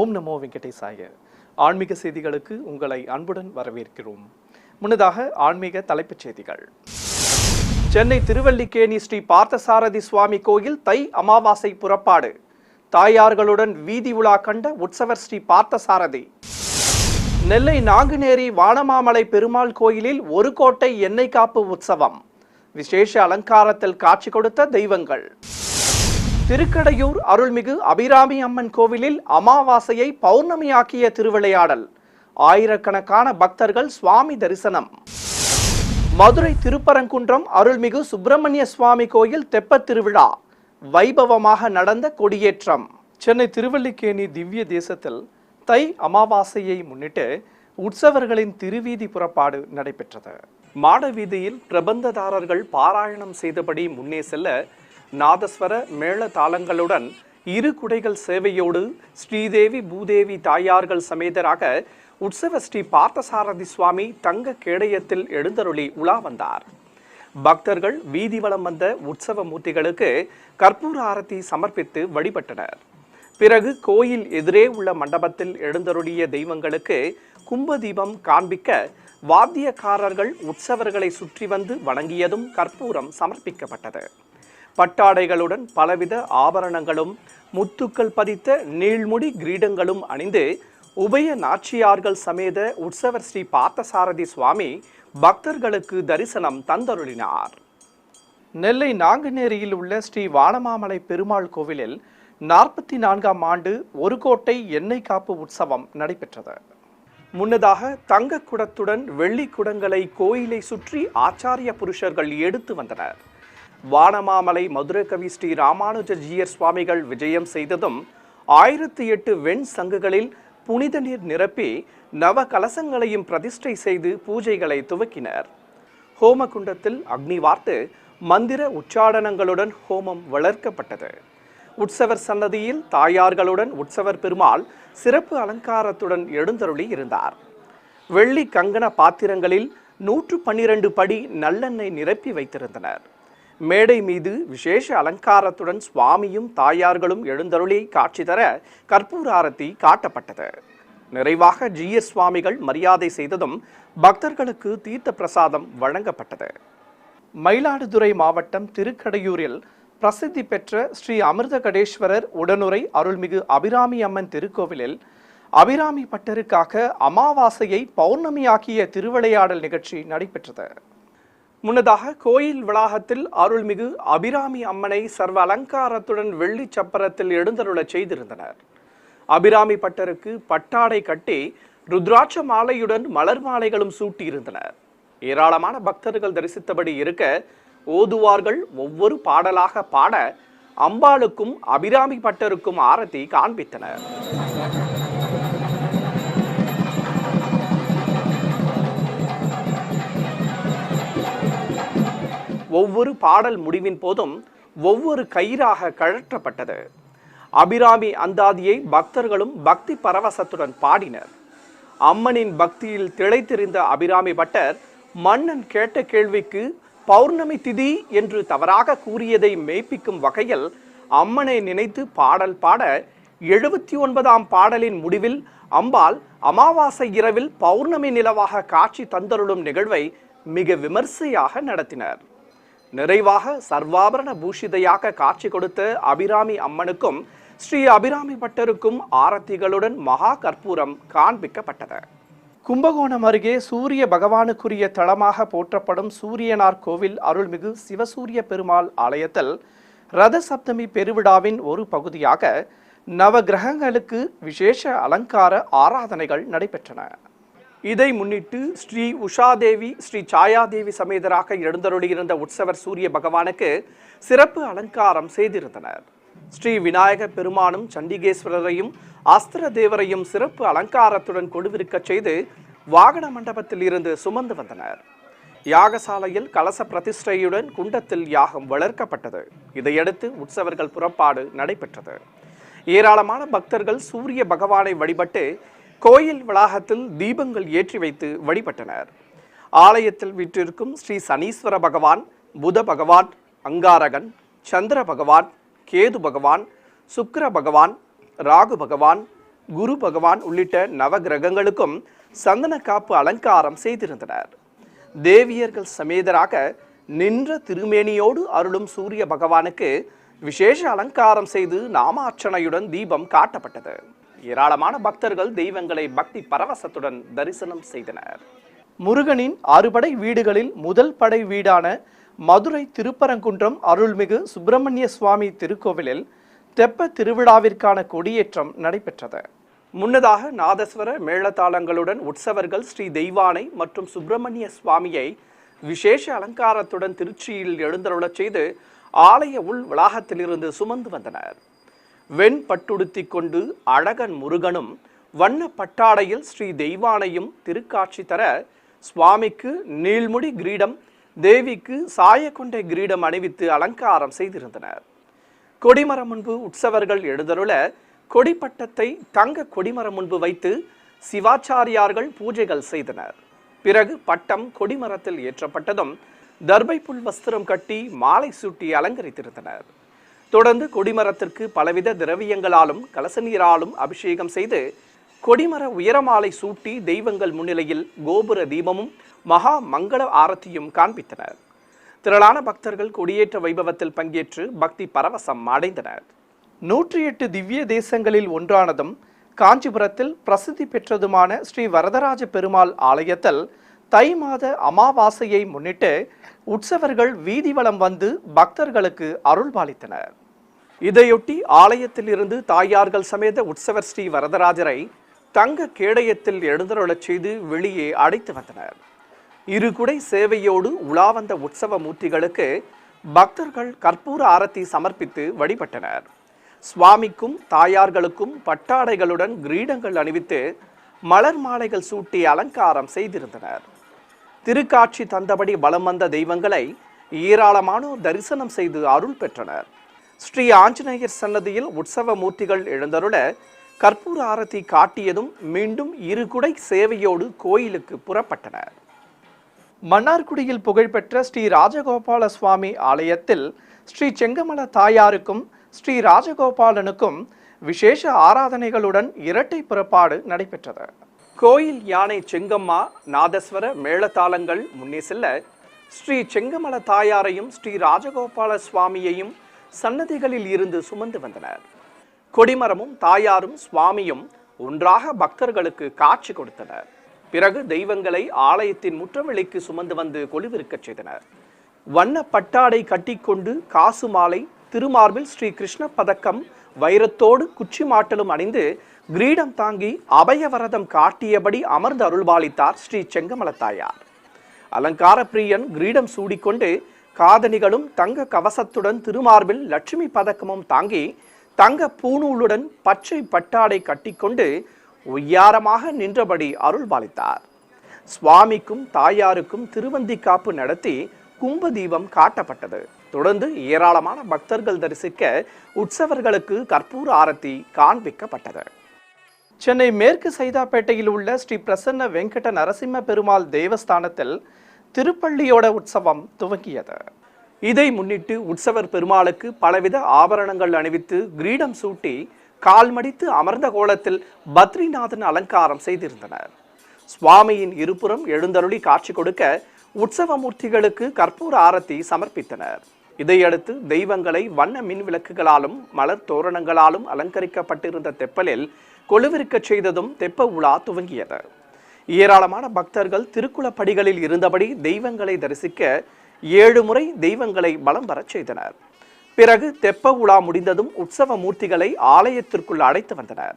ஓம் நமோ வெங்கடேசாய. ஆன்மீக செய்திகளுக்கு உங்களை அன்புடன் வரவேற்கிறோம். முன்னதாக ஆன்மீக தலைப்புச் செய்திகள். சென்னை திருவல்லிக்கேணி ஸ்ரீ பார்த்தசாரதி சுவாமி கோயில் தை அமாவாசை புறப்பாடு. தாயார்களுடன் வீதி உலா கண்ட உற்சவர் ஸ்ரீ பார்த்தசாரதி. நெல்லை நாங்குநேரி வானமாமலை பெருமாள் கோயிலில் ஒரு கோட்டை எண்ணெய் காப்பு உற்சவம். விசேஷ அலங்காரத்தில் காட்சி கொடுத்த தெய்வங்கள். திருக்கடையூர் அருள்மிகு அபிராமி அம்மன் கோவிலில் அமாவாசையை பௌர்ணமியாக்கிய திருவிளையாடல். ஆயிரக்கணக்கான பக்தர்கள் சுவாமி தரிசனம். மதுரை திருப்பரங்குன்றம் அருள்மிகு சுப்பிரமணிய சுவாமி கோயில் தெப்பத் திருவிழா. வைபவமாக நடந்த கொடியேற்றம். சென்னை திருவல்லிக்கேணி திவ்ய தேசத்தில் தை அமாவாசையை முன்னிட்டு உற்சவர்களின் திருவீதி புறப்பாடு நடைபெற்றது. மாட வீதியில் பிரபந்ததாரர்கள் பாராயணம் செய்தபடி முன்னே செல்ல நாதஸ்வர மேள தாளங்களுடன் இரு குடைகள் சேவையோடு ஸ்ரீதேவி பூதேவி தாயார்கள் சமேதராக உற்சவ ஸ்ரீ பார்த்தசாரதி சுவாமி தங்க கேடயத்தில் எழுந்தருளி உலா வந்தார். பக்தர்கள் வீதி வலம் வந்த உற்சவ மூர்த்திகளுக்கு கற்பூர ஆரத்தி சமர்ப்பித்து வழிபட்டனர். பிறகு கோயில் எதிரே உள்ள மண்டபத்தில் எழுந்தருளிய தெய்வங்களுக்கு கும்பதீபம் காண்பிக்க வாத்தியக்காரர்கள் உற்சவர்களை சுற்றி வந்து வணங்கியதும் கற்பூரம் சமர்ப்பிக்கப்பட்டது. பட்டாடைகளுடன் பலவித ஆபரணங்களும் முத்துக்கள் பதித்த நீள்முடி கிரீடங்களும் அணிந்து உபய நாச்சியார்கள் சமேத உற்சவர் ஸ்ரீ பார்த்தசாரதி சுவாமி பக்தர்களுக்கு தரிசனம் தந்தருளினார். நெல்லை நாங்குநேரியில் உள்ள ஸ்ரீ வானமாமலை பெருமாள் கோவிலில் 44ஆம் ஆண்டு ஒரு கோட்டை எண்ணெய் காப்பு உற்சவம் நடைபெற்றது. முன்னதாக தங்க குடத்துடன் வெள்ளி குடங்களை கோயிலை சுற்றி ஆச்சாரிய புருஷர்கள் எடுத்து வந்தனர். வானமாமலை மதுரை கவி ஸ்ரீ ராமானுஜர் சுவாமிகள் விஜயம் செய்ததும் 1008 வெண் சங்குகளில் புனித நீர் நிரப்பி நவ கலசங்களையும் பிரதிஷ்டை செய்து பூஜைகளை துவக்கினர். ஹோமகுண்டத்தில் அக்னி வார்த்து மந்திர உச்சாடனங்களுடன் ஹோமம் வளர்க்கப்பட்டது. உற்சவர் சன்னதியில் தாயார்களுடன் உற்சவர் பெருமாள் சிறப்பு அலங்காரத்துடன் எழுந்தருளி இருந்தார். வெள்ளி கங்கண பாத்திரங்களில் 112 படி நல்லெண்ணெய் நிரப்பி வைத்திருந்தனர். மேடை மீது விசேஷ அலங்காரத்துடன் சுவாமியும் தாயார்களும் எழுந்தருளி காட்சி தர கற்பூர ஆரத்தி காட்டப்பட்டது. நிறைவாக சுவாமிகள் மரியாதை செய்ததும் பக்தர்களுக்கு தீர்த்த பிரசாதம் வழங்கப்பட்டது. மயிலாடுதுறை மாவட்டம் திருக்கடையூரில் பிரசித்தி பெற்ற ஸ்ரீ அமிர்தகடேஸ்வரர் உடனுரை அருள்மிகு அபிராமி அம்மன் திருக்கோவிலில் அபிராமி பட்டருக்காக அமாவாசையை பௌர்ணமியாக்கிய திருவிளையாடல் நிகழ்ச்சி நடைபெற்றது. முன்னதாக கோயில் வளாகத்தில் அருள்மிகு அபிராமி அம்மனை சர்வ அலங்காரத்துடன் வெள்ளி சப்பரத்தில் எழுந்தருளச் செய்திருந்தனர். அபிராமி பட்டருக்கு பட்டாடை கட்டி ருத்ராட்ச மாலையுடன் மலர் மாலைகளும் சூட்டியிருந்தனர். ஏராளமான பக்தர்கள் தரிசித்தபடி இருக்க ஓதுவார்கள் ஒவ்வொரு பாடலாக பாட அம்பாளுக்கும் அபிராமி பட்டருக்கும் ஆரத்தி காண்பித்தனர். ஒவ்வொரு பாடல் முடிவின் போதும் ஒவ்வொரு கயிறாக கழற்றப்பட்டது. அபிராமி அந்தாதியை பக்தர்களும் பக்தி பரவசத்துடன் பாடினர். அம்மனின் பக்தியில் திளைத்திருந்த அபிராமி பட்டர் மன்னன் கேட்ட கேள்விக்கு பௌர்ணமி திதி என்று தவறாக கூறியதை மெய்ப்பிக்கும் வகையில் அம்மனை நினைத்து பாடல் பாட 79ஆம் பாடலின் முடிவில் அம்பாள் அமாவாசை இரவில் பௌர்ணமி நிலவாக காட்சி தந்தருளும் நிகழ்வை மிக விமர்சையாக நடத்தினர். நிறைவாக சர்வாபரண பூஷிதையாக காட்சி கொடுத்த அபிராமி அம்மனுக்கும் ஸ்ரீ அபிராமி பட்டருக்கும் ஆரத்திகளுடன் மகா கற்பூரம் காண்பிக்கப்பட்டது. கும்பகோணம் அருகே சூரிய பகவானுக்குரிய தலமாக போற்றப்படும் சூரியனார் கோவில் அருள்மிகு சிவசூரிய பெருமாள் ஆலயத்தில் ரத சப்தமி பெருவிழாவின் ஒரு பகுதியாக நவ கிரகங்களுக்கு விசேஷ அலங்கார ஆராதனைகள் நடைபெற்றன. இதை முன்னிட்டு ஸ்ரீ உஷாதேவி ஸ்ரீ சாயாதேவி சமேதராக எழுந்தருளியிருந்த உற்சவர் சூரிய பகவானுக்கு சிறப்பு அலங்காரம் செய்திருந்தனர். ஸ்ரீ விநாயக பெருமானும் சண்டிகேஸ்வரரையும் அஸ்திர தேவரையும் சிறப்பு அலங்காரத்துடன் கொலுவிருக்க செய்து வாகன மண்டபத்தில் இருந்து சுமந்து வந்தனர். யாகசாலையில் கலச பிரதிஷ்டையுடன் குண்டத்தில் யாகம் வளர்க்கப்பட்டது. இதையடுத்து உற்சவர்கள் புறப்பாடு நடைபெற்றது. ஏராளமான பக்தர்கள் சூரிய பகவானை வழிபட்டு கோயில் வளாகத்தில் தீபங்கள் ஏற்றி வைத்து வழிபட்டனர். ஆலயத்தில் வீற்றிருக்கும் ஸ்ரீ சனீஸ்வர பகவான், புத பகவான், அங்காரகன், சந்திர பகவான், கேது பகவான், சுக்கிர பகவான், ராகு பகவான், குரு பகவான் உள்ளிட்ட நவகிரகங்களுக்கும் சந்தன காப்பு அலங்காரம் செய்திருந்தனர். தேவியர்கள் சமேதராக நின்ற திருமேனியோடு அருளும் சூரிய பகவானுக்கு விசேஷ அலங்காரம் செய்து நாமார்ச்சனையுடன் தீபம் காட்டப்பட்டது. ஏராளமான பக்தர்கள் தெய்வங்களை பக்தி பரவசத்துடன் தரிசனம் செய்தனர். முருகனின் 6 படை வீடுகளில் முதல் படை வீடான மதுரை திருப்பரங்குன்றம் அருள்மிகு சுப்பிரமணிய சுவாமி திருக்கோவிலில் தெப்ப திருவிழாவிற்கான கொடியேற்றம் நடைபெற்றது. முன்னதாக நாதஸ்வர மேளதாளங்களுடன் உற்சவர்கள் ஸ்ரீ தெய்வானை மற்றும் சுப்பிரமணிய சுவாமியை விசேஷ அலங்காரத்துடன் திருச்சியில் எழுந்தருளச் செய்து ஆலய உள் வளாகத்திலிருந்து சுமந்து வந்தனர். வெண் பட்டுடுத்தி கொண்டு அழகன் முருகனும் வண்ண பட்டாடையில் ஸ்ரீ தெய்வானையும் திருக்காட்சி தர சுவாமிக்கு நீள்முடி கிரீடம், தேவிக்கு சாயக்கொண்டை கிரீடம் அணிவித்து அலங்காரம் செய்திருந்தனர். கொடிமரம் முன்பு உற்சவர்கள் எழுந்தருள கொடிப்பட்டத்தை தங்க கொடிமரம் முன்பு வைத்து சிவாச்சாரியார்கள் பூஜைகள் செய்தனர். பிறகு பட்டம் கொடிமரத்தில் ஏற்றப்பட்டதும் தர்பை புல் வஸ்திரம் கட்டி மாலை சூட்டி அலங்கரித்திருந்தனர். தொடர்ந்து கொடிமரத்திற்கு பலவித திரவியங்களாலும் கலச நீராலும் அபிஷேகம் செய்து கொடிமர உயரமாலை சூட்டி தெய்வங்கள் முன்னிலையில் கோபுர தீபமும் மகா மங்கள ஆரத்தியும் காண்பித்தனர். திரளான பக்தர்கள் கொடியேற்ற வைபவத்தில் பங்கேற்று பக்தி பரவசம் அடைந்தனர். 108 திவ்ய தேசங்களில் ஒன்றானதும் காஞ்சிபுரத்தில் பிரசித்தி பெற்றதுமான ஸ்ரீ வரதராஜ பெருமாள் ஆலயத்தில் தை மாத அமாவாசையை முன்னிட்டு உற்சவர்கள் வீதி வலம் வந்து பக்தர்களுக்கு அருள்பாலித்தனர். இதையொட்டி ஆலயத்தில் இருந்து தாயார்கள் சமேத உற்சவர் ஸ்ரீ வரதராஜரை தங்க கேடயத்தில் எழுந்தருளச் செய்து வெளியே அடைத்து வந்தனர். 2 குடை சேவையோடு உலா வந்த உற்சவ மூர்த்திகளுக்கு பக்தர்கள் கற்பூர ஆரத்தி சமர்ப்பித்து வழிபட்டனர். சுவாமிக்கும் தாயார்களுக்கும் பட்டாடைகளுடன் கிரீடங்கள் அணிவித்து மலர் மாலைகள் சூட்டி அலங்காரம் செய்திருந்தனர். திருக்காட்சி தந்தபடி வலம் வந்த தெய்வங்களை ஏராளமானோர் தரிசனம் செய்து அருள் பெற்றனர். ஸ்ரீ ஆஞ்சநேயர் சன்னதியில் உற்சவ மூர்த்திகள் எழுந்தருள கற்பூர ஆரத்தி காட்டியதும் மீண்டும் 2 குடை சேவையோடு கோயிலுக்கு புறப்பட்டனர். மன்னார்குடியில் புகழ்பெற்ற ஸ்ரீ ராஜகோபால சுவாமி ஆலயத்தில் ஸ்ரீ செங்கமல தாயாருக்கும் ஸ்ரீ ராஜகோபாலனுக்கும் விசேஷ ஆராதனைகளுடன் இரட்டை புறப்பாடு நடைபெற்றது. கோயில் யானை செங்கம்மா நாதஸ்வர மேளதாளங்கள் முன்னே செல்ல ஸ்ரீ செங்கமல தாயாரையும் ஸ்ரீ ராஜகோபால சுவாமியையும் சன்னதிகளில் இருந்து சுமந்து வந்தனர். கொடிமரமும் தாயாரும் சுவாமியும் ஒன்றாக பக்தர்களுக்கு காட்சி கொடுத்தனர். பிறகு தெய்வங்களை ஆலயத்தின் முற்றவெளிக்கு சுமந்து வந்து கொலுவிருக்கச் செய்தனர். வண்ண பட்டாடை கட்டிக்கொண்டு காசு மாலை, திருமார்பில் ஸ்ரீ கிருஷ்ண பதக்கம், வைரத்தோடு குச்சி மாட்டலும் அணிந்து கிரீடம் தாங்கி அபயவரதம் காட்டியபடி அமர்ந்து அருள்பாலித்தார் ஸ்ரீ செங்கமல தாயார். அலங்கார பிரியன் கிரீடம் சூடிக்கொண்டு காதணிகளும் தங்க கவசத்துடன் திருமார்பில் லட்சுமி பதக்கமும் தாங்கி தங்க பூணூலுடன் பச்சை பட்டாடை கட்டிக்கொண்டு ஒய்யாரமாக நின்றபடி அருள்பாலித்தார். சுவாமிக்கும் தாயாருக்கும் திருவந்தி காப்பு நடத்தி கும்ப தீபம் காட்டப்பட்டது. தொடர்ந்து ஏராளமான பக்தர்கள் தரிசிக்க உற்சவர்களுக்கு கற்பூர ஆரத்தி காண்பிக்கப்பட்டது. சென்னை மேற்கு சைதாப்பேட்டையில் உள்ள ஸ்ரீ பிரசன்ன வெங்கட நரசிம்ம பெருமாள் தேவஸ்தானத்தில் திருப்பள்ளியோட உற்சவம் துவங்கியது. இதை முன்னிட்டு உற்சவர் பெருமாளுக்கு பலவித ஆபரணங்கள் அணிவித்து கிரீடம் சூட்டி கால் மடித்து அமர்ந்த கோலத்தில் பத்ரிநாதன் அலங்காரம் செய்திருந்தனர். சுவாமியின் இருபுறம் எழுந்தருளி காட்சி கொடுக்க உற்சவ மூர்த்திகளுக்கு கற்பூர ஆரத்தி சமர்ப்பித்தனர். இதையடுத்து தெய்வங்களை வண்ண மின் விளக்குகளாலும் மலர் தோரணங்களாலும் அலங்கரிக்கப்பட்டிருந்த தெப்பலில் கொலுவிருக்கச் செய்ததும் தெப்ப உலா துவங்கியது. ஏராளமான பக்தர்கள் திருக்குளப்படிகளில் இருந்தபடி தெய்வங்களை தரிசிக்க 7 முறை தெய்வங்களை வலம் வரச் செய்தனர். பிறகு தெப்ப உலா முடிந்ததும் உற்சவ மூர்த்திகளை ஆலயத்திற்குள் அழைத்து வந்தனர்.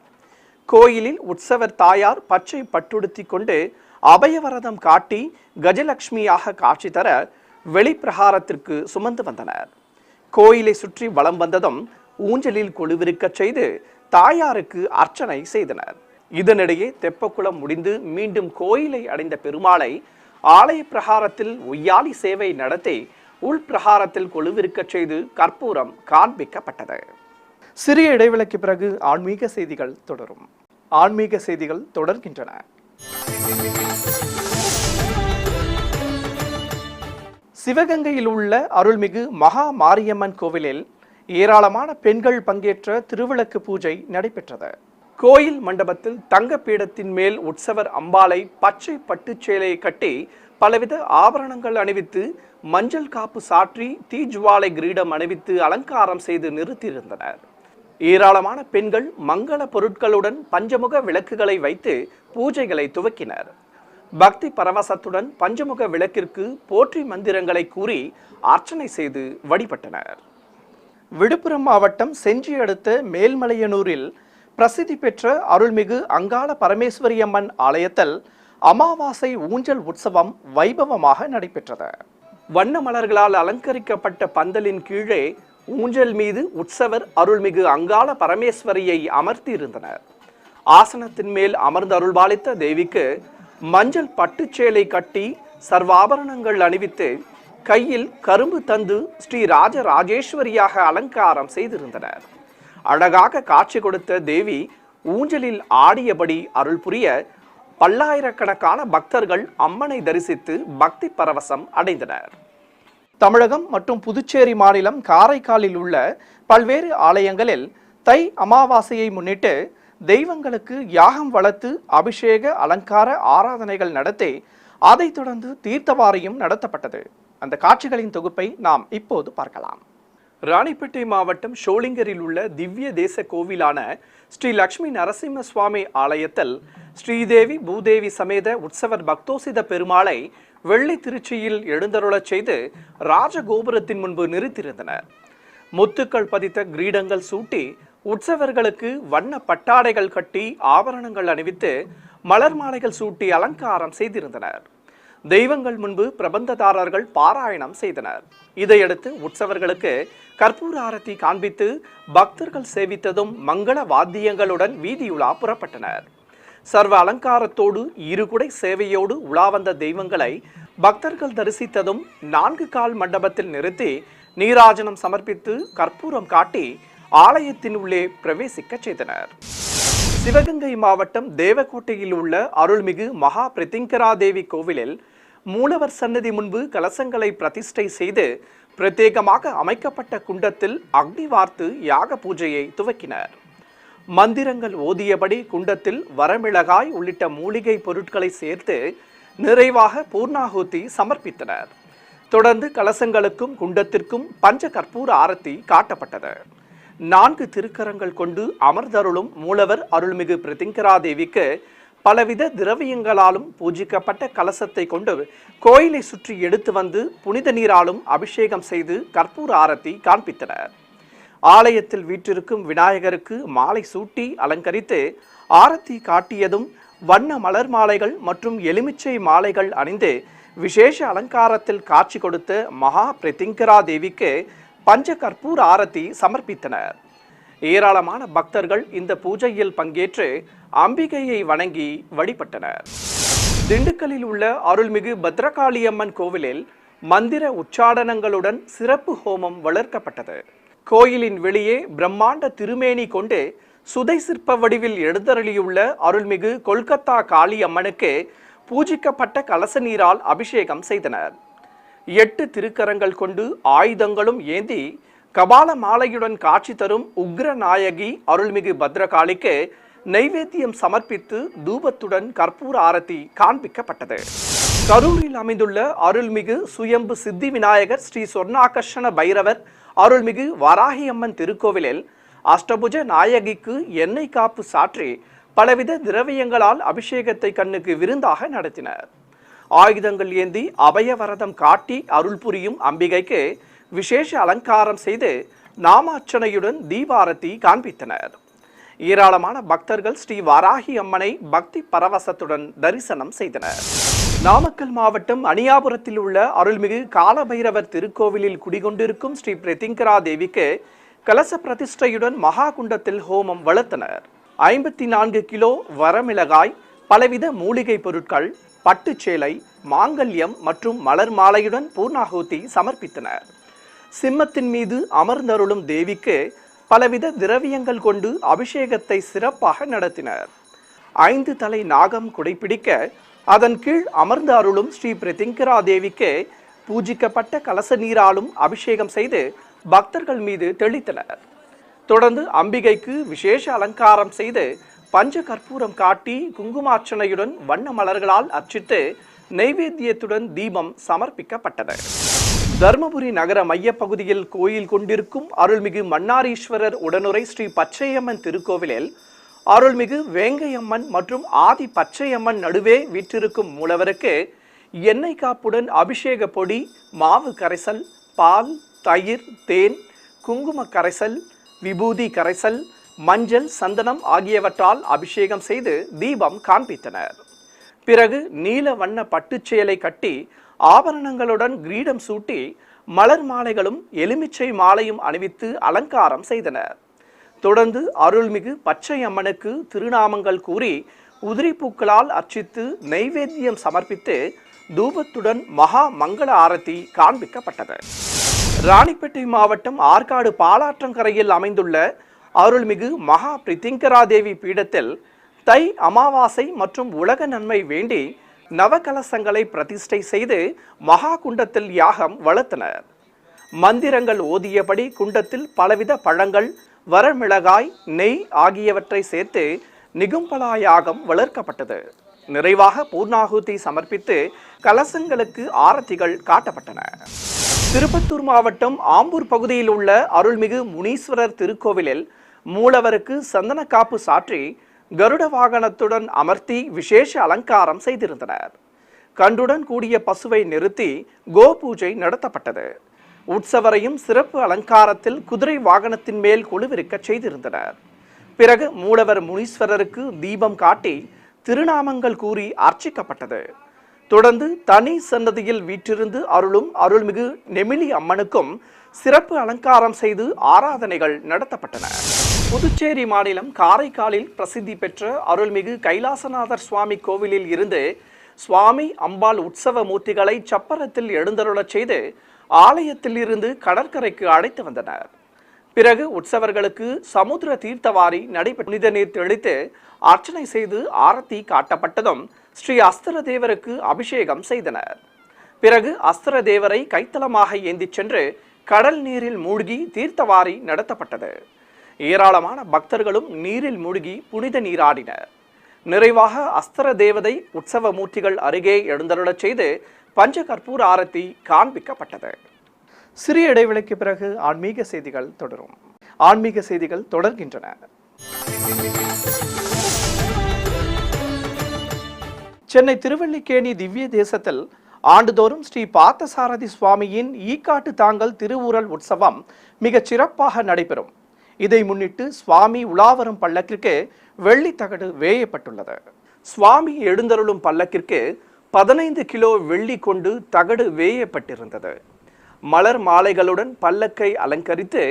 கோயிலில் உற்சவர் தாயார் பச்சை பட்டுடுத்தி கொண்டு அபயவரதம் காட்டி கஜலட்சுமியாக காட்சி தர வெளிப்பிரகாரத்திற்கு சுமந்து வந்தனர். கோயிலை சுற்றி வலம் வந்ததும் ஊஞ்சலில் கொலுவிருக்கச் செய்து தாயாருக்கு அர்ச்சனை செய்தனர். இதனிடையே தெப்பக்குளம் முடிந்து மீண்டும் கோயிலை அடைந்த பெருமாளை ஆலய பிரகாரத்தில் ஒய்யாளி சேவை நடத்தி உள்பிரகாரத்தில் கொலுவிருக்கச் செய்து கற்பூரம் காண்பிக்கப்பட்டது. சிறிய இடைவெளிக்கு பிறகு ஆன்மீக செய்திகள் தொடரும். ஆன்மீக செய்திகள் தொடர்கின்றன. சிவகங்கையில் உள்ள அருள்மிகு மகா மாரியம்மன் கோவிலில் ஏராளமான பெண்கள் பங்கேற்ற திருவிளக்கு பூஜை நடைபெற்றது. கோயில் மண்டபத்தில் தங்க பீடத்தின் மேல் உற்சவர் அம்பாளை பச்சை பட்டுச் சேலையை கட்டி பலவித ஆபரணங்கள் அணிவித்து மஞ்சள் காப்பு சாற்றி தீஜ்வாலை கிரீடம் அணிவித்து அலங்காரம் செய்து நிறுத்தியிருந்தனர். ஏராளமான பெண்கள் மங்கள பொருட்களுடன் பஞ்சமுக விளக்குகளை வைத்து பூஜைகளை துவக்கினர். பக்தி பரவசத்துடன் பஞ்சமுக விளக்கிற்கு போற்றி மந்திரங்களை கூறி அர்ச்சனை செய்து வழிபட்டனர். விழுப்புரம் மாவட்டம் செஞ்சி அடுத்த மேல்மலையனூரில் பிரசித்தி பெற்ற அருள்மிகு அங்காள பரமேஸ்வரி அம்மன் ஆலயத்தில் அமாவாசை ஊஞ்சல் உற்சவம் வைபவமாக நடைபெற்றது. வண்ண மலர்களால் அலங்கரிக்கப்பட்ட பந்தலின் கீழே ஊஞ்சல் மீது உற்சவர் அருள்மிகு அங்காள பரமேஸ்வரியை அமர்த்தி இருந்தனர். ஆசனத்தின் மேல் அமர்ந்து அருள்பாலித்த தேவிக்கு மஞ்சள் பட்டுச்சேலை கட்டி சர்வாபரணங்கள் அணிவித்து கையில் கரும்பு தந்து ஸ்ரீ ராஜராஜேஸ்வரியாக அலங்காரம் செய்திருந்தனர். அழகாக காட்சி கொடுத்த தேவி ஊஞ்சலில் ஆடியபடி அருள் புரிய பல்லாயிரக்கணக்கான பக்தர்கள் அம்மனை தரிசித்து பக்தி பரவசம் அடைந்தனர். தமிழகம் மற்றும் புதுச்சேரி மாநிலம் காரைக்காலில் உள்ள பல்வேறு ஆலயங்களில் தை அமாவாசையை முன்னிட்டு தெய்வங்களுக்கு யாகம் வளர்த்து அபிஷேக அலங்கார ஆராதனைகள் நடத்தி அதைத் தொடர்ந்து தீர்த்தவாரியும் நடத்தப்பட்டது. அந்த காட்சிகளின் தொகுப்பை நாம் இப்போது பார்க்கலாம். ராணிப்பேட்டை மாவட்டம் ஷோலிங்கரில் உள்ள திவ்ய தேச கோவிலான ஸ்ரீ லட்சுமி நரசிம்ம சுவாமி ஆலயத்தில் ஸ்ரீதேவி பூதேவி சமேத உற்சவர் பக்தோசித பெருமாளை வெள்ளி திருச்சியில் எழுந்தருளச் செய்து ராஜகோபுரத்தின் முன்பு நிறுத்தியிருந்தனர். முத்துக்கள் பதித்த கிரீடங்கள் சூட்டி உற்சவர்களுக்கு வண்ண பட்டாடைகள் கட்டி ஆபரணங்கள் அணிவித்து மலர் மாலைகள் சூட்டி அலங்காரம் செய்திருந்தனர். தெய்வங்கள் முன்பு பிரபந்ததாரர்கள் பாராயணம் செய்தனர். இதையடுத்து உற்சவர்களுக்கு கற்பூர ஆரத்தி காண்பித்து பக்தர்கள் சேவித்ததும் மங்கள வாத்தியங்களுடன் வீதியுலா புறப்பட்டனர். சர்வ அலங்காரத்தோடு இருகுடை சேவையோடு உலா வந்த தெய்வங்களை பக்தர்கள் தரிசித்ததும் 4 கால் மண்டபத்தில் நிறுத்தி நீராஜனம் சமர்ப்பித்து கற்பூரம் காட்டி ஆலயத்தின் உள்ளே பிரவேசிக்க செய்தனர். சிவகங்கை மாவட்டம் தேவக்கோட்டையில் உள்ள அருள்மிகு மகா பிரதிங்கரா தேவி கோவிலில் மூலவர் சன்னதி முன்பு கலசங்களை பிரதிஷ்டை செய்து பிரத்யேகமாக அமைக்கப்பட்ட குண்டத்தில் அக்னி வார்த்து யாக பூஜையை துவக்கினர். மந்திரங்கள் ஓதியபடி குண்டத்தில் வரமிளகாய் உள்ளிட்ட மூலிகை பொருட்களை சேர்த்து நிறைவாக பூர்ணாகுதி சமர்ப்பித்தனர். தொடர்ந்து கலசங்களுக்கும் குண்டத்திற்கும் பஞ்ச கற்பூர ஆரத்தி காட்டப்பட்டது. 4 திருக்கரங்கள் கொண்டு அமர்ந்தருளும் மூலவர் அருள்மிகு பிரதிங்கரா தேவிக்கு பலவித திரவியங்களாலும் பூஜிக்கப்பட்ட கலசத்தை கொண்டு கோயிலை சுற்றி எடுத்து வந்து புனித நீராலும் அபிஷேகம் செய்து கற்பூர ஆரத்தி காண்பித்தனர். ஆலயத்தில் வீற்றிருக்கும் விநாயகருக்கு மாலை சூட்டி அலங்கரித்து ஆரத்தி காட்டியதும் வண்ண மலர் மாலைகள் மற்றும் எலுமிச்சை மாலைகள் அணிந்து விசேஷ அலங்காரத்தில் காட்சி கொடுத்த மகா பிரதிங்கரா தேவிக்கு பஞ்ச கற்பூர ஆரத்தி சமர்ப்பித்தனர். ஏராளமான பக்தர்கள் இந்த பூஜையில் பங்கேற்று அம்பிகையை வணங்கி வழிபட்டனர். திண்டுக்கல்லில் உள்ள அருள்மிகு பத்ரகாளியம்மன் கோவிலில் மந்திர உச்சாடனங்களுடன் சிறப்பு ஹோமம் வளர்க்கப்பட்டது. கோயிலின் வெளியே பிரம்மாண்ட திருமேனி கொண்டு சுதை சிற்ப வடிவில் எழுந்தருளியுள்ள அருள்மிகு கொல்கத்தா காளி அம்மனுக்கு பூஜிக்கப்பட்ட கலச நீரால் அபிஷேகம் செய்தனர். 8 திருக்கரங்கள் கொண்டு ஆயுதங்களும் ஏந்தி கபால மாலையுடன் காட்சி தரும் உக்ர நாயகி அருள்மிகு பத்ரகாளிக்கு நைவேத்தியம் சமர்ப்பித்து தூபத்துடன் கற்பூர ஆரத்தி காண்பிக்கப்பட்டது. கரூரில் அமைந்துள்ள அருள்மிகு சுயம்பு சித்தி விநாயகர் ஸ்ரீ சொர்ணாகர்ஷண பைரவர் அருள்மிகு வராகி அம்மன் திருக்கோவிலில் அஷ்டபுஜ நாயகிக்கு எண்ணெய் காப்பு சாற்றி பலவித திரவியங்களால் அபிஷேகத்தை கண்ணுக்கு விருந்தாக நடத்தினர். ஆயுதங்கள் ஏந்தி அபயவரதம் காட்டி அருள் புரியும் அம்பிகைக்கு விசேஷ அலங்காரம் செய்து நாமார்ச்சனையுடன் தீபாரத்தி காண்பித்தனர். ஏராளமான பக்தர்கள் ஸ்ரீ வராகி அம்மனை பக்தி பரவசத்துடன் தரிசனம் செய்தனர். நாமக்கல் மாவட்டம் அணியாபுரத்தில் உள்ள அருள்மிகு காலபைரவர் திருக்கோவிலில் குடிகொண்டிருக்கும் ஸ்ரீ பிரதிங்கரா தேவிக்கு கலச பிரதிஷ்டையுடன் மகா குண்டத்தில் ஹோமம் வளர்த்தனர். 54 கிலோ வரமிளகாய், பலவித மூலிகை பொருட்கள், பட்டுச்சேலை, மாங்கல்யம் மற்றும் மலர் மாலையுடன் பூர்ணாகுதி சமர்ப்பித்தனர். சிம்மத்தின் மீது அமர்ந்தருளும் தேவிக்கு பலவித திரவியங்கள் கொண்டு அபிஷேகத்தை சிறப்பாக நடத்தினர். 5 தலை நாகம் குடைப்பிடிக்க அதன் கீழ் அமர்ந்து அருளும் ஸ்ரீ பிரதிங்கரா தேவிக்கு பூஜிக்கப்பட்ட கலச நீராலும் அபிஷேகம் செய்து பக்தர்கள் மீது தெளித்தனர். தொடர்ந்து அம்பிகைக்கு விசேஷ அலங்காரம் செய்து பஞ்ச கற்பூரம் காட்டி குங்குமார்ச்சனையுடன் வண்ண மலர்களால் அர்ச்சித்து நைவேத்தியத்துடன் தீபம் சமர்ப்பிக்கப்பட்டது. தர்மபுரி நகர மையப்பகுதியில் கோயில் கொண்டிருக்கும் அருள்மிகு மன்னாரீஸ்வரர் உடனுரை ஸ்ரீ பச்சையம்மன் திருக்கோவிலில் அருள்மிகு வேங்கையம்மன் மற்றும் ஆதி பச்சையம்மன் நடுவே வீற்றிருக்கும் மூலவருக்கு எண்ணெய் காப்புடன் அபிஷேக பொடி, மாவு கரைசல், பால், தயிர், தேன், குங்கும கரைசல், விபூதி கரைசல், மஞ்சள், சந்தனம் ஆகியவற்றால் அபிஷேகம் செய்து தீபம் காண்பித்தனர். பிறகு நீல வண்ண பட்டுச்சேலை கட்டி ஆபரணங்களுடன் கிரீடம் சூட்டி மலர் மாலைகளும் எலுமிச்சை மாலையும் அணிவித்து அலங்காரம் செய்தனர். தொடர்ந்து அருள்மிகு பச்சையம்மனுக்கு திருநாமங்கள் கூறி உதிரி பூக்களால் அர்ச்சித்து நைவேத்தியம் சமர்ப்பித்து தூபத்துடன் மகா மங்கள ஆரத்தி காண்பிக்கப்பட்டது. ராணிப்பேட்டை மாவட்டம் ஆற்காடு பாலாற்றங்கரையில் அமைந்துள்ள அருள்மிகு மகா பிரித்திங்கராதேவி பீடத்தில் தை அமாவாசை மற்றும் உலக நன்மை வேண்டி நவகலசங்களை பிரதிஷ்டை செய்து மகா குண்டத்தில் யாகம் வளர்த்தனர். மந்திரங்கள் ஓதியபடி குண்டத்தில் பலவித பழங்கள், வரமிளகாய், நெய் ஆகியவற்றை சேர்த்து நிகும்பலா யாகம் வளர்க்கப்பட்டது. நிறைவாக பூர்ணாகுதி சமர்ப்பித்து கலசங்களுக்கு ஆரத்திகள் காட்டப்பட்டன. திருப்பத்தூர் மாவட்டம் ஆம்பூர் பகுதியில் உள்ள அருள்மிகு முனீஸ்வரர் திருக்கோவிலில் மூலவருக்கு சந்தன காப்பு சாற்றி கருட வாகனத்துடன் அமர்த்தி விசேஷ அலங்காரம் செய்திருந்தனர். கன்றுடன் கூடிய பசுவை நிறுத்தி கோ பூஜை நடத்தப்பட்டது. உற்சவரையும் சிறப்பு அலங்காரத்தில் குதிரை வாகனத்தின் மேல் கொலுவிருக்க செய்திருந்தனர். பிறகு மூலவர் முனீஸ்வரருக்கு தீபம் காட்டி திருநாமங்கள் கூறி அர்ச்சிக்கப்பட்டது. தொடர்ந்து தனி சன்னதியில் வீற்றிருந்து அருளும் அருள்மிகு நெமிலி அம்மனுக்கும் சிறப்பு அலங்காரம் செய்து ஆராதனைகள் நடத்தப்பட்டன. புதுச்சேரி மாநிலம் காரைக்காலில் பிரசித்தி பெற்ற அருள்மிகு கைலாசநாதர் சுவாமி கோவிலில் இருந்து சுவாமி அம்பாள் உற்சவ மூர்த்திகளை சப்பரத்தில் எழுந்தருளச் செய்து ஆலயத்தில் இருந்து கடற்கரைக்கு அழைத்து வந்தனர். பிறகு உற்சவர்களுக்கு சமுத்திர தீர்த்தவாரி நடைபெற்ற புனித நீர் தெளித்து அர்ச்சனை செய்து ஆரத்தி காட்டப்பட்டதும் ஸ்ரீ அஸ்திர தேவருக்கு அபிஷேகம் செய்தனர். பிறகு அஸ்திர தேவரை கைத்தலமாக ஏந்திச் சென்று கடல் நீரில் மூழ்கி தீர்த்தவாரி நடத்தப்பட்டது. ஏராளமான பக்தர்களும் நீரில் மூழ்கி புனித நீராடினர். நிறைவாக அஸ்திர தேவதை உற்சவ மூர்த்திகள் அருகே எழுந்தருளச் செய்து பஞ்ச கற்பூர ஆரத்தி காண்பிக்கப்பட்டது. சிறிய இடைவெளிக்கு பிறகு ஆன்மீக செய்திகள் தொடரும். ஆன்மீக செய்திகள் தொடர்கின்றன. சென்னை திருவல்லிக்கேணி திவ்ய தேசத்தில் ஆண்டுதோறும் ஸ்ரீ பார்த்தசாரதி சுவாமியின் ஈக்காட்டு தாங்கல் திருவுரல் உற்சவம் மிகச் சிறப்பாக நடைபெறும். இதை முன்னிட்டு சுவாமி உலாவரும் பல்லக்கிற்கு வெள்ளி தகடு வேயப்பட்டுள்ளது. சுவாமி எழுந்தருளும் பல்லக்கிற்கு 15 கிலோ வெள்ளி கொண்டு தகடு வேயப்பட்டிருந்தது. மலர் மாலைகளுடன் பல்லக்கை அலங்கரித்து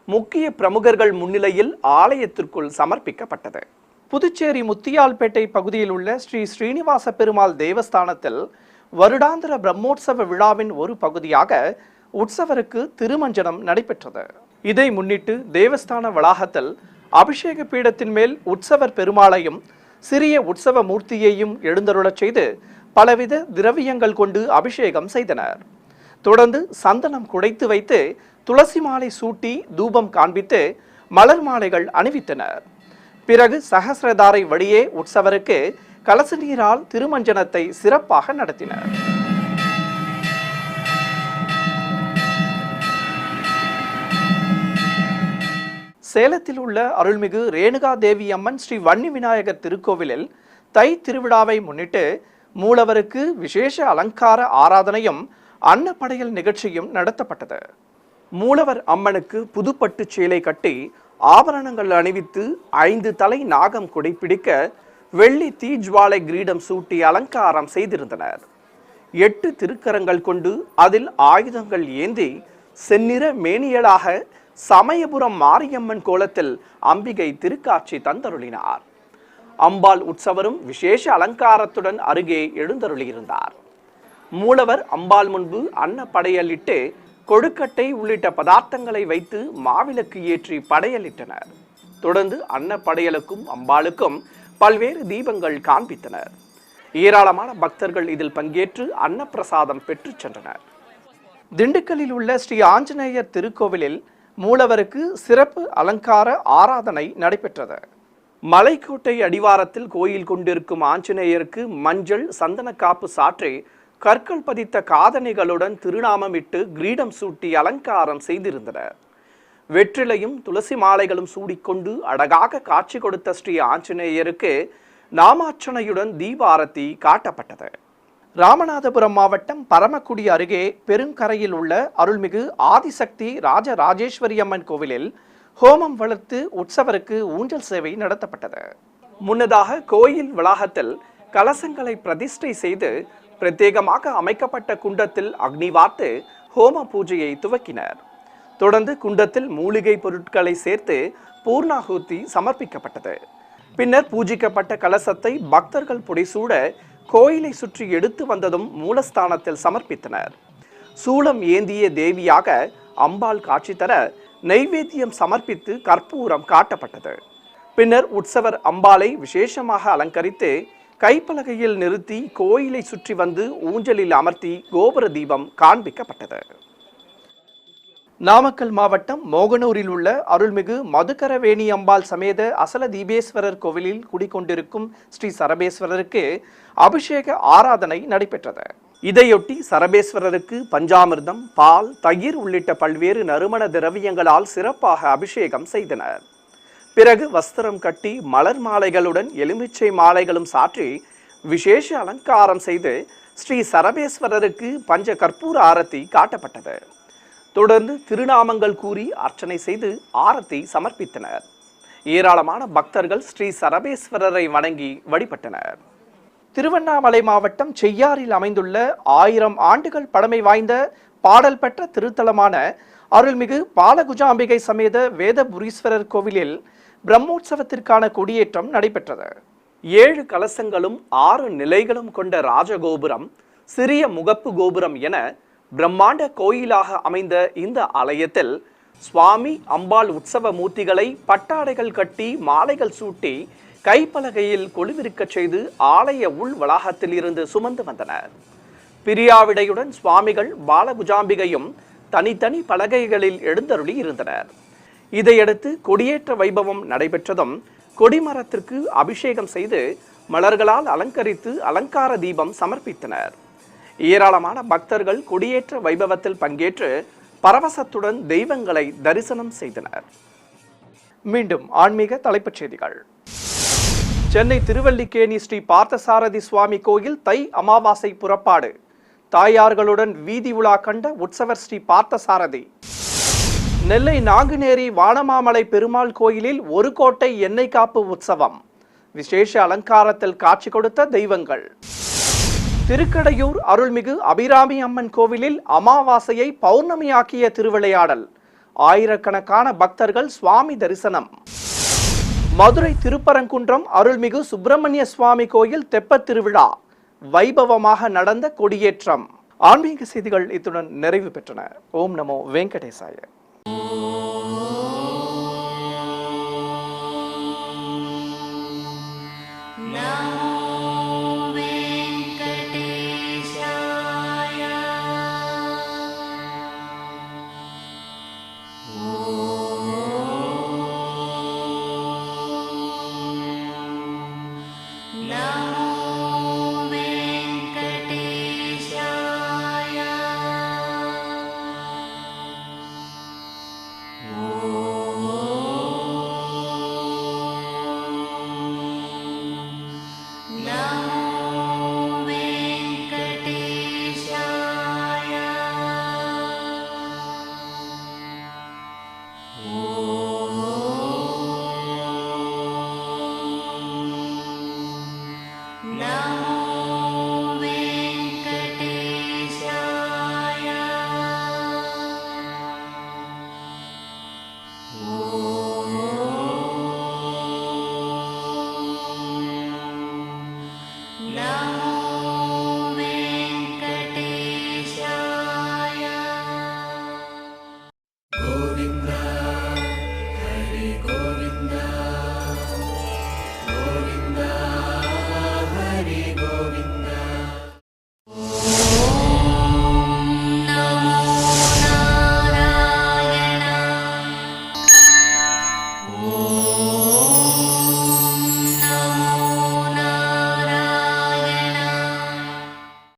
முக்கிய பிரமுகர்கள் முன்னிலையில் ஆலயத்திற்குள் சமர்ப்பிக்கப்பட்டது. புதுச்சேரி முத்தியால்பேட்டை பகுதியில் உள்ள ஸ்ரீ ஸ்ரீனிவாச பெருமாள் தேவஸ்தானத்தில் வருடாந்திர பிரம்மோற்சவ விழாவின் ஒரு பகுதியாக உற்சவருக்கு திருமஞ்சனம் நடைபெற்றது. இதை முன்னிட்டு தேவஸ்தான வளாகத்தில் அபிஷேக பீடத்தின் மேல் உற்சவர் பெருமாளையும் சிறிய உற்சவ மூர்த்தியையும் எழுந்தருளச் செய்து பலவித திரவியங்கள் கொண்டு அபிஷேகம் செய்தனர். தொடர்ந்து சந்தனம் குடைத்து வைத்து துளசி மாலை சூட்டி தூபம் காண்பித்து மலர் மாலைகள் அணிவித்தனர். பிறகு சகசிரதாரை வழியே உற்சவருக்கு கலச நீரால் திருமஞ்சனத்தை சிறப்பாக நடத்தினர். சேலத்தில் உள்ள அருள்மிகு ரேணுகா தேவி அம்மன் ஸ்ரீ வன்னி விநாயகர் திருக்கோவிலில் தை திருவிழாவை முன்னிட்டு மூலவருக்கு விசேஷ அலங்கார ஆராதனையும் அன்னப்படையல் நிகழ்ச்சியும் நடத்தப்பட்டது. மூலவர் அம்மனுக்கு புதுப்பட்டு சேலை கட்டி ஆபரணங்கள் அணிவித்து 5 தலை நாகம் குடைப்பிடிக்க வெள்ளி தீஜ்வாலை கிரீடம் சூட்டி அலங்காரம் செய்திருந்தனர். 8 திருக்கரங்கள் கொண்டு அதில் ஆயுதங்கள் ஏந்தி செந்நிற மேனியலாக சமயபுரம் மாரியம்மன் கோலத்தில் அம்பிகை திருக்காட்சி தந்தருளினார். அம்பாள் உற்சவரும் விசேஷ அலங்காரத்துடன் அருகே எழுந்தருளியிருந்தார். மூலவர் அம்பாள் முன்பு அன்னப்படையலிட்டு கொழுக்கட்டை உள்ளிட்ட பதார்த்தங்களை வைத்து மாவிளக்கு ஏற்றி படையலிட்டனர். தொடர்ந்து அன்னப்படையலுக்கும் அம்பாளுக்கும் பல்வேறு தீபங்கள் காண்பித்தனர். ஏராளமான பக்தர்கள் இதில் பங்கேற்று அன்னப்பிரசாதம் பெற்று சென்றனர். திண்டுக்கல்லில் உள்ள ஸ்ரீ ஆஞ்சநேயர் திருக்கோவிலில் மூலவருக்கு சிறப்பு அலங்கார ஆராதனை நடைபெற்றது. மலைக்கோட்டை அடிவாரத்தில் கோயில் கொண்டிருக்கும் ஆஞ்சநேயருக்கு மஞ்சள் சந்தன காப்பு சாற்றி கற்கள் பதித்த காதணிகளுடன் திருநாமமிட்டு கிரீடம் சூட்டி அலங்காரம் செய்திருந்தனர். வெற்றிலையும் துளசி மாலைகளும் சூடிக்கொண்டு அழகாக காட்சி கொடுத்த ஸ்ரீ ஆஞ்சநேயருக்கு நாமார்ச்சனையுடன் தீபாரத்தி காட்டப்பட்டது. ராமநாதபுரம் மாவட்டம் பரமக்குடி அருகே பெருங்கரையில் உள்ள அருள்மிகு ஆதிசக்தி ராஜராஜேஸ்வரி அம்மன் கோவிலில் ஹோமம் வளர்த்து உற்சவருக்கு ஊஞ்சல் சேவை நடத்தப்பட்டது. முன்னதாக கோயில் வளாகத்தில் கலசங்களை பிரதிஷ்டை செய்து பிரத்யேகமாக அமைக்கப்பட்ட குண்டத்தில் அக்னி வார்த்து ஹோம பூஜையை துவக்கினர். தொடர்ந்து குண்டத்தில் மூலிகை பொருட்களை சேர்த்து பூர்ணாகுதி சமர்ப்பிக்கப்பட்டது. பின்னர் பூஜிக்கப்பட்ட கலசத்தை பக்தர்கள் புடைசூட கோயிலை சுற்றி எடுத்து வந்ததும் மூலஸ்தானத்தில் சமர்ப்பித்தனர். சூலம் ஏந்திய தேவியாக அம்பாள் காட்சி தர நைவேத்தியம் சமர்ப்பித்து கற்பூரம் காட்டப்பட்டது. பின்னர் உற்சவர் அம்பாளை விசேஷமாக அலங்கரித்து கைப்பலகையில் நிறுத்தி கோயிலை சுற்றி வந்து ஊஞ்சலில் அமர்த்தி கோபுர தீபம் காண்பிக்கப்பட்டது. நாமக்கல் மாவட்டம் மோகனூரில் உள்ள அருள்மிகு மதுக்கரவேணி அம்பாள் சமேத அசல தீபேஸ்வரர் கோவிலில் குடிக்கொண்டிருக்கும் ஸ்ரீ சரபேஸ்வரருக்கு அபிஷேக ஆராதனை நடைபெற்றது. இதையொட்டி சரபேஸ்வரருக்கு பஞ்சாமிர்தம், பால், தயிர் உள்ளிட்ட பல்வேறு நறுமண திரவியங்களால் சிறப்பாக அபிஷேகம் செய்தனர். பிறகு வஸ்திரம் கட்டி மலர் மாலைகளுடன் எலுமிச்சை மாலைகளும் சாற்றி விசேஷ அலங்காரம் செய்து ஸ்ரீ சரபேஸ்வரருக்கு பஞ்ச கற்பூர ஆரத்தி காட்டப்பட்டது. தொடர்ந்து திருநாமங்கள் கூறி அர்ச்சனை செய்து ஆரத்தி சமர்ப்பித்தனர். ஏராளமான பக்தர்கள் ஸ்ரீ சரபேஸ்வரரை வணங்கி வழிபட்டனர். திருவண்ணாமலை மாவட்டம் செய்யாறில் அமைந்துள்ள 1000 ஆண்டுகள் பழமை வாய்ந்த பாடல் பெற்ற திருத்தலமான அருள்மிகு பாலகுஜாம்பிகை சமேத வேதபுரீஸ்வரர் கோவிலில் பிரம்மோற்சவத்திற்கான கொடியேற்றம் நடைபெற்றது. 7 கலசங்களும் 6 நிலைகளும் கொண்ட ராஜகோபுரம், சிறிய முகப்பு கோபுரம் என பிரம்மாண்ட கோயிலாக அமைந்த இந்த ஆலயத்தில் சுவாமி அம்பாள் உற்சவ மூர்த்திகளை பட்டாடைகள் கட்டி மாலைகள் சூட்டி கைப்பலகையில் கொலுவிருக்க செய்து ஆலய உள் வளாகத்தில் இருந்து சுமந்து வந்தனர். பிரியாவிடையுடன் சுவாமிகள் பாலகுஜாம்பிகையும் தனித்தனி பலகைகளில் எழுந்தருளி இருந்தனர். இதையடுத்து கொடியேற்ற வைபவம் நடைபெற்றதும் கொடிமரத்திற்கு அபிஷேகம் செய்து மலர்களால் அலங்கரித்து அலங்கார தீபம் சமர்ப்பித்தனர். ஏராளமான பக்தர்கள் கொடியேற்ற வைபவத்தில் பங்கேற்று பரவசத்துடன் தெய்வங்களை தரிசனம் செய்தனர். மீண்டும் ஆன்மீக தலைப்புச் செய்திகள். சென்னை திருவல்லிக்கேணி ஸ்ரீ பார்த்தசாரதி சுவாமி கோயில் தை அமாவாசை புறப்பாடு. தாயார்களுடன் வீதி உலா கண்ட உற்சவர் ஸ்ரீ பார்த்தசாரதி. நெல்லை நாங்குநேரி வானமாமலை பெருமாள் கோயிலில் ஒரு கோட்டை எண்ணெய் காப்பு உற்சவம். விசேஷ அலங்காரத்தில் காட்சி கொடுத்த தெய்வங்கள். திருக்கடையூர் அருள்மிகு அபிராமி அம்மன் கோவிலில் அமாவாசையை பௌர்ணமியாக்கிய திருவிளையாடல். ஆயிரக்கணக்கான பக்தர்கள் சுவாமி தரிசனம். மதுரை திருப்பரங்குன்றம் அருள்மிகு சுப்பிரமணிய சுவாமி கோயில் தெப்பத் திருவிழா. வைபவமாக நடந்த கொடியேற்றம். ஆன்மீக செய்திகள் இத்துடன் நிறைவு பெற்றன. ஓம் நமோ வெங்கடேசாய.